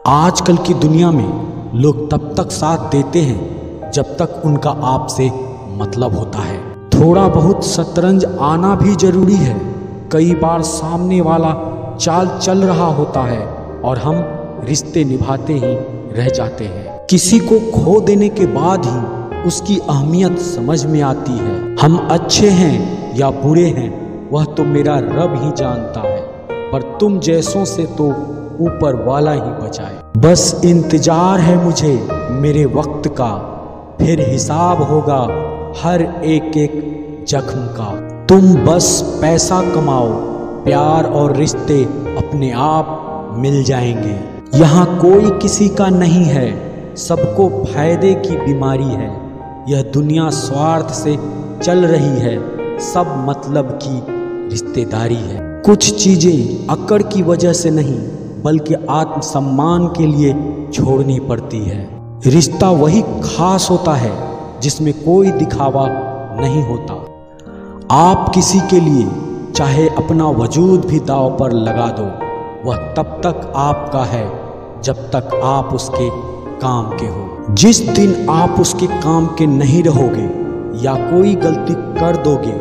आजकल की दुनिया में लोग तब तक साथ देते हैं जब तक उनका आपसे मतलब होता है। थोड़ा बहुत शतरंज आना भी जरूरी है। कई बार सामने वाला चाल चल रहा होता है और हम रिश्ते निभाते ही रह जाते हैं। किसी को खो देने के बाद ही उसकी अहमियत समझ में आती है। हम अच्छे हैं या बुरे हैं वह तो मेरा रब ही जानता है, पर तुम जैसों से तो ऊपर वाला ही बचाए। बस इंतजार है मुझे मेरे वक्त का, फिर हिसाब होगा हर एक एक जख्म का। तुम बस पैसा कमाओ, प्यार और रिश्ते अपने आप मिल जाएंगे। यहाँ कोई किसी का नहीं है, सबको फायदे की बीमारी है। यह दुनिया स्वार्थ से चल रही है, सब मतलब की रिश्तेदारी है। कुछ चीजें अकड़ की वजह से नहीं बल्कि आत्मसम्मान के लिए छोड़नी पड़ती है। रिश्ता वही खास होता है जिसमें कोई दिखावा नहीं होता। आप किसी के लिए चाहे अपना वजूद भी दांव पर लगा दो, वह तब तक आपका है जब तक आप उसके काम के हो। जिस दिन आप उसके काम के नहीं रहोगे या कोई गलती कर दोगे,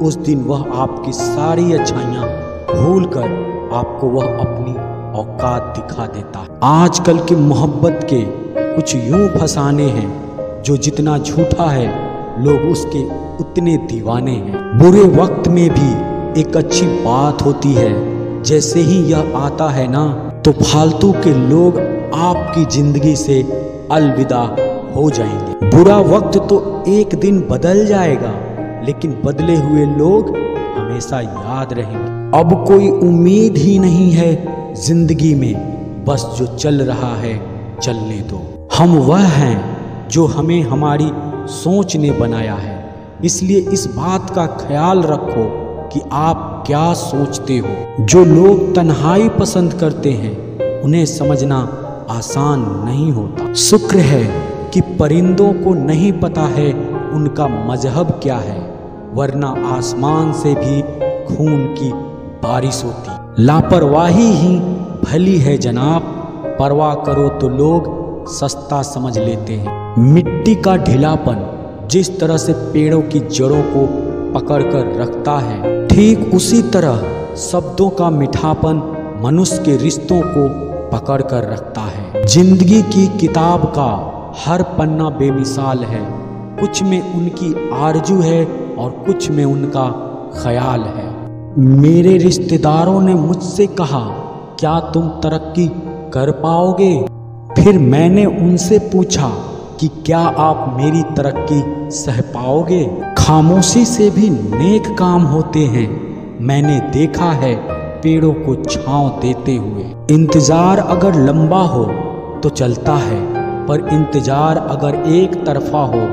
उस दिन वह आपकी सारी अच्छाइयाँ भूलकर आपको वह अपनी औकात दिखा देता है। आजकल की मोहब्बत के कुछ यूं फसाने हैं, जो जितना झूठा है लोग उसके उतने दीवाने हैं। बुरे वक्त में भी एक अच्छी बात होती है, जैसे ही यह आता है ना तो फालतू के लोग आपकी जिंदगी से अलविदा हो जाएंगे। बुरा वक्त तो एक दिन बदल जाएगा, लेकिन बदले हुए लोग हमेशा याद रहेंगे। अब कोई उम्मीद ही नहीं है जिंदगी में, बस जो चल रहा है चलने दो। हम वह हैं जो हमें हमारी सोच ने बनाया है, इसलिए इस बात का ख्याल रखो कि आप क्या सोचते हो। जो लोग तन्हाई पसंद करते हैं उन्हें समझना आसान नहीं होता। शुक्र है कि परिंदों को नहीं पता है उनका मजहब क्या है, वरना आसमान से भी खून की बारिश होती। लापरवाही ही भली है जनाब, परवाह करो तो लोग सस्ता समझ लेते हैं। मिट्टी का ढीलापन जिस तरह से पेड़ों की जड़ों को पकड़कर रखता है, ठीक उसी तरह शब्दों का मीठापन मनुष्य के रिश्तों को पकड़ कर रखता है। जिंदगी की किताब का हर पन्ना बेमिसाल है, कुछ में उनकी आरजू है और कुछ में उनका ख्याल है। मेरे रिश्तेदारों ने मुझसे कहा, क्या तुम तरक्की कर पाओगे? फिर मैंने उनसे पूछा कि क्या आप मेरी तरक्की सह पाओगे? खामोशी से भी नेक काम होते हैं, मैंने देखा है पेड़ों को छांव देते हुए। इंतजार अगर लंबा हो तो चलता है, पर इंतजार अगर एक तरफा हो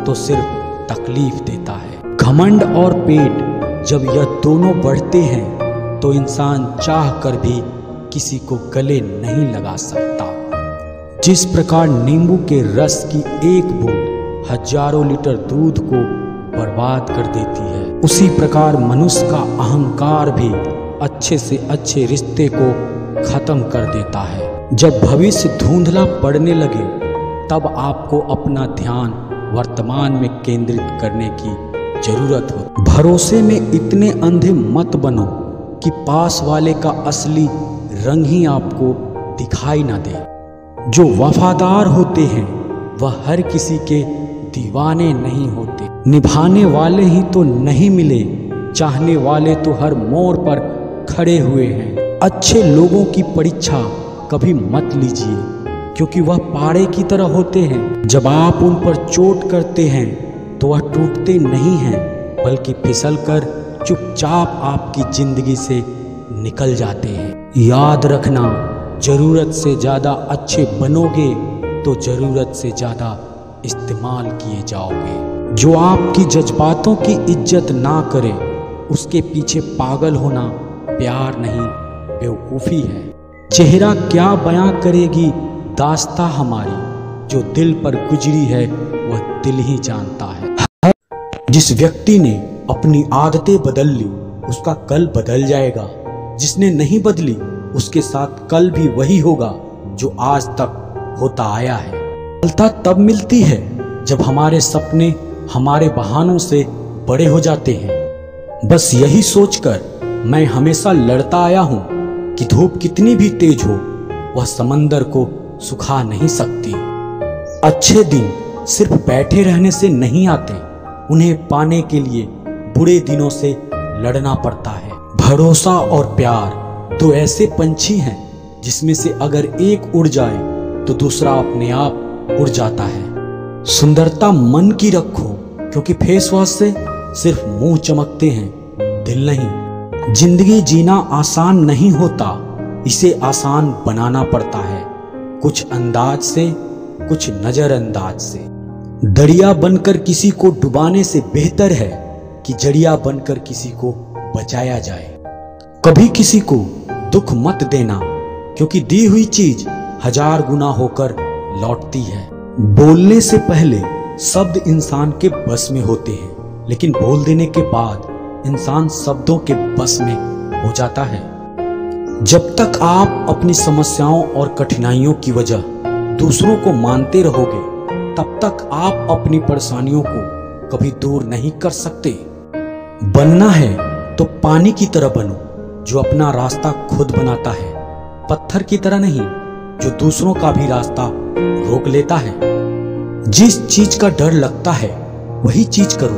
तो सिर्फ तकलीफ देता है। घमंड और पेट जब यह दोनों बढ़ते हैं तो इंसान चाह कर भी किसी को गले नहीं लगा सकता। जिस प्रकार नींबू के रस की एक बूंद हजारों लीटर दूध को बर्बाद कर देती है, उसी प्रकार मनुष्य का अहंकार भी अच्छे से अच्छे रिश्ते को खत्म कर देता है। जब भविष्य धुंधला पड़ने लगे तब आपको अपना ध्यान वर्तमान में केंद्रित करने की जरूरत हो। भरोसे में इतने अंधे मत बनो कि पास वाले का असली रंग ही आपको दिखाई ना दे। जो वफादार होते हैं वह हर किसी के दीवाने नहीं होते। निभाने वाले ही तो नहीं मिले, चाहने वाले तो हर मोड़ पर खड़े हुए हैं। अच्छे लोगों की परीक्षा कभी मत लीजिए, क्योंकि वह पाड़े की तरह होते हैं। जब आप उन पर चोट करते हैं तो वह टूटते नहीं हैं, बल्कि फिसलकर चुपचाप आपकी जिंदगी से निकल जाते हैं। याद रखना, जरूरत से ज़्यादा अच्छे बनोगे तो ज़रूरत से ज़्यादा इस्तेमाल किए जाओगे। जो आपकी जज्बातों की इज्जत ना करे उसके पीछे पागल होना प्यार नहीं बेवकूफ़ी है। चेहरा क्या बयां करेगी दास्ता हमारी, जो दिल पर गुजरी है वह दिल ही जानता है। जिस व्यक्ति ने अपनी आदतें बदल ली उसका कल बदल जाएगा, जिसने नहीं बदली उसके साथ कल भी वही होगा। जो आज तक होता आया है। सफलता तब मिलती है जब हमारे सपने हमारे बहानों से बड़े हो जाते हैं। बस यही सोचकर मैं हमेशा लड़ता आया हूँ कि धूप कितनी भी तेज हो वह समंदर को सुखा नहीं सकती। अच्छे दिन सिर्फ बैठे रहने से नहीं आते, उन्हें पाने के लिए बुरे दिनों से लड़ना पड़ता है। भरोसा और प्यार तो ऐसे पंछी हैं जिसमें से अगर एक उड़ जाए तो दूसरा अपने आप उड़ जाता है। सुंदरता मन की रखो, क्योंकि फेस वॉश से सिर्फ मुंह चमकते हैं, दिल नहीं। जिंदगी जीना आसान नहीं होता, इसे आसान बनाना पड़ता है, कुछ अंदाज से कुछ नजरअंदाज से। दरिया बनकर किसी को डुबाने से बेहतर है कि जड़िया बनकर किसी को बचाया जाए। कभी किसी को दुख मत देना, क्योंकि दी हुई चीज 1000 गुना होकर लौटती है। बोलने से पहले शब्द इंसान के बस में होते हैं, लेकिन बोल देने के बाद इंसान शब्दों के बस में हो जाता है। जब तक आप अपनी समस्याओं और कठिनाइयों की वजह दूसरों को मानते रहोगे, तब तक आप अपनी परेशानियों को कभी दूर नहीं कर सकते। बनना है तो पानी की तरह बनो, जो अपना रास्ता खुद बनाता है, पत्थर की तरह नहीं जो दूसरों का भी रास्ता रोक लेता है। जिस चीज का डर लगता है वही चीज करो,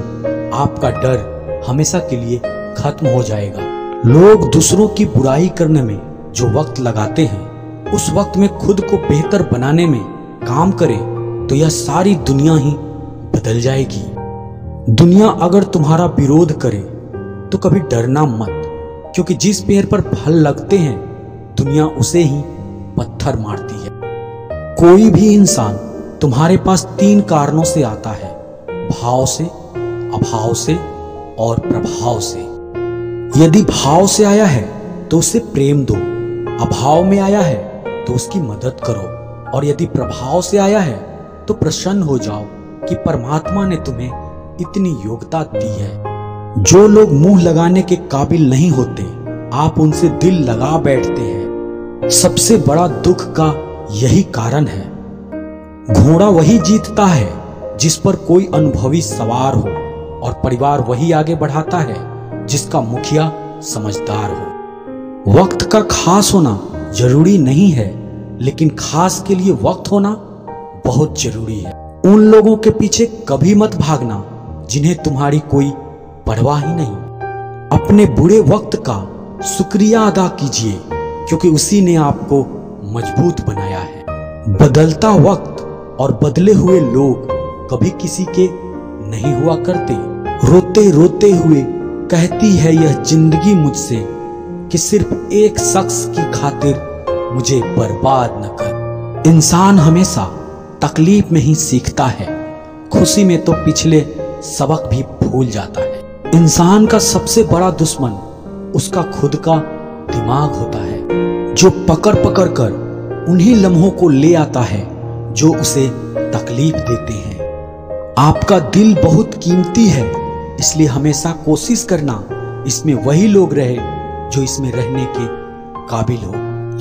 आपका डर हमेशा के लिए खत्म हो जाएगा। लोग दूसरों की बुराई करने में जो वक्त लगाते हैं, उस वक्त में खुद को बेहतर बनाने में काम करें तो यह सारी दुनिया ही बदल जाएगी। दुनिया अगर तुम्हारा विरोध करे तो कभी डरना मत, क्योंकि जिस पेड़ पर फल लगते हैं दुनिया उसे ही पत्थर मारती है। कोई भी इंसान तुम्हारे पास 3 कारणों से आता है, भाव से, अभाव से और प्रभाव से। यदि भाव से आया है तो उसे प्रेम दो, अभाव में आया है तो उसकी मदद करो, और यदि प्रभाव से आया है तो प्रसन्न हो जाओ कि परमात्मा ने तुम्हें इतनी योग्यता दी है। जो लोग मुंह लगाने के काबिल नहीं होते, आप उनसे दिल लगा बैठते हैं। सबसे बड़ा दुख का यही कारण है। घोड़ा वही जीतता है जिस पर कोई अनुभवी सवार हो, और परिवार वही आगे बढ़ाता है जिसका मुखिया समझदार हो। वक्त का खास होना जरूरी नहीं है, लेकिन खास के लिए वक्त होना बहुत जरूरी है। उन लोगों के पीछे कभी मत भागना जिन्हें तुम्हारी कोई परवाह ही नहीं। अपने बुरे वक्त का शुक्रिया अदा कीजिए, क्योंकि उसी ने आपको मजबूत बनाया है। बदलता वक्त और बदले हुए लोग कभी किसी के नहीं हुआ करते। रोते रोते हुए कहती है यह जिंदगी मुझसे कि सिर्फ एक शख्स की खातिर मुझे बर्बाद न कर। इंसान हमेशा तकलीफ में ही सीखता है, खुशी में तो पिछले सबक भी भूल जाता है। इंसान का सबसे बड़ा दुश्मन उसका खुद का दिमाग होता है, जो पकड़ पकड़ कर उन्हीं लम्हों को ले आता है जो उसे तकलीफ देते हैं। आपका दिल बहुत कीमती है, इसलिए हमेशा कोशिश करना इसमें वही लोग रहे जो इसमें रहने के काबिल हो।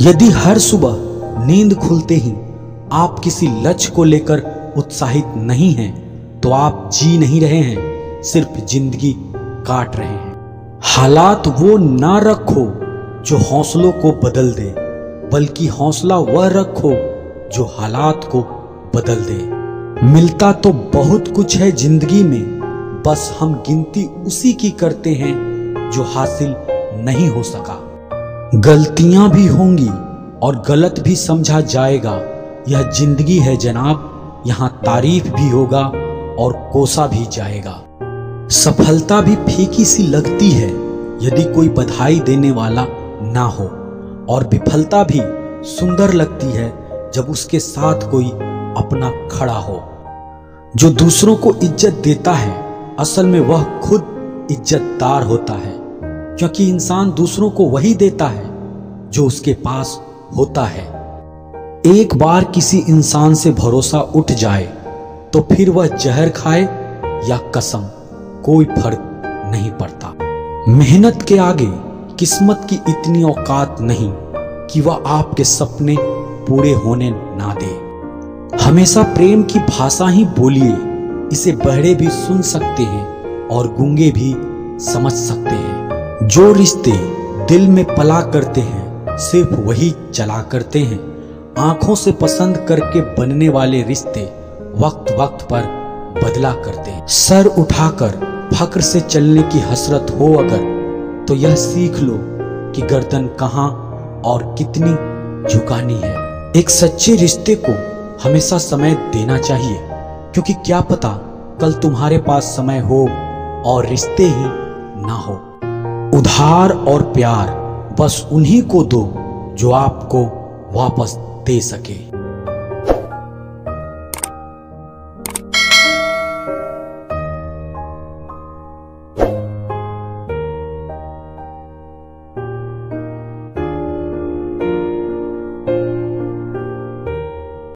यदि हर सुबह नींद खुलते ही आप किसी लक्ष्य को लेकर उत्साहित नहीं हैं, तो आप जी नहीं रहे हैं, सिर्फ जिंदगी काट रहे हैं। हालात वो ना रखो जो हौसलों को बदल दे, बल्कि हौसला वह रखो जो हालात को बदल दे। मिलता तो बहुत कुछ है जिंदगी में, बस हम गिनती उसी की करते हैं जो हासिल नहीं हो सका। गलतियां भी होंगी और गलत भी समझा जाएगा, यह जिंदगी है जनाब, यहाँ तारीफ भी होगा और कोसा भी जाएगा। सफलता भी फीकी सी लगती है यदि कोई बधाई देने वाला ना हो, और विफलता भी सुंदर लगती है जब उसके साथ कोई अपना खड़ा हो। जो दूसरों को इज्जत देता है, असल में वह खुद इज्जतदार होता है, क्योंकि इंसान दूसरों को वही देता है जो उसके पास होता है। एक बार किसी इंसान से भरोसा उठ जाए तो फिर वह जहर खाए या कसम, कोई फर्क नहीं पड़ता। मेहनत के आगे किस्मत की इतनी औकात नहीं कि वह आपके सपने पूरे होने ना दे। हमेशा प्रेम की भाषा ही बोलिए, इसे बहरे भी सुन सकते हैं और गूंगे भी समझ सकते हैं। जो रिश्ते दिल में पला करते हैं सिर्फ वही चला करते हैं। आंखों से पसंद करके बनने वाले रिश्ते वक्त वक्त पर बदला करते हैं। सर उठाकर फक्र से चलने की हसरत हो अगर, तो यह सीख लो कि गर्दन कहां और कितनी झुकानी है। एक सच्चे रिश्ते को हमेशा समय देना चाहिए, क्योंकि क्या पता कल तुम्हारे पास समय हो और रिश्ते ही ना हो। उधार और प्यार बस उन्हीं को दो जो आपको वापस दे सके।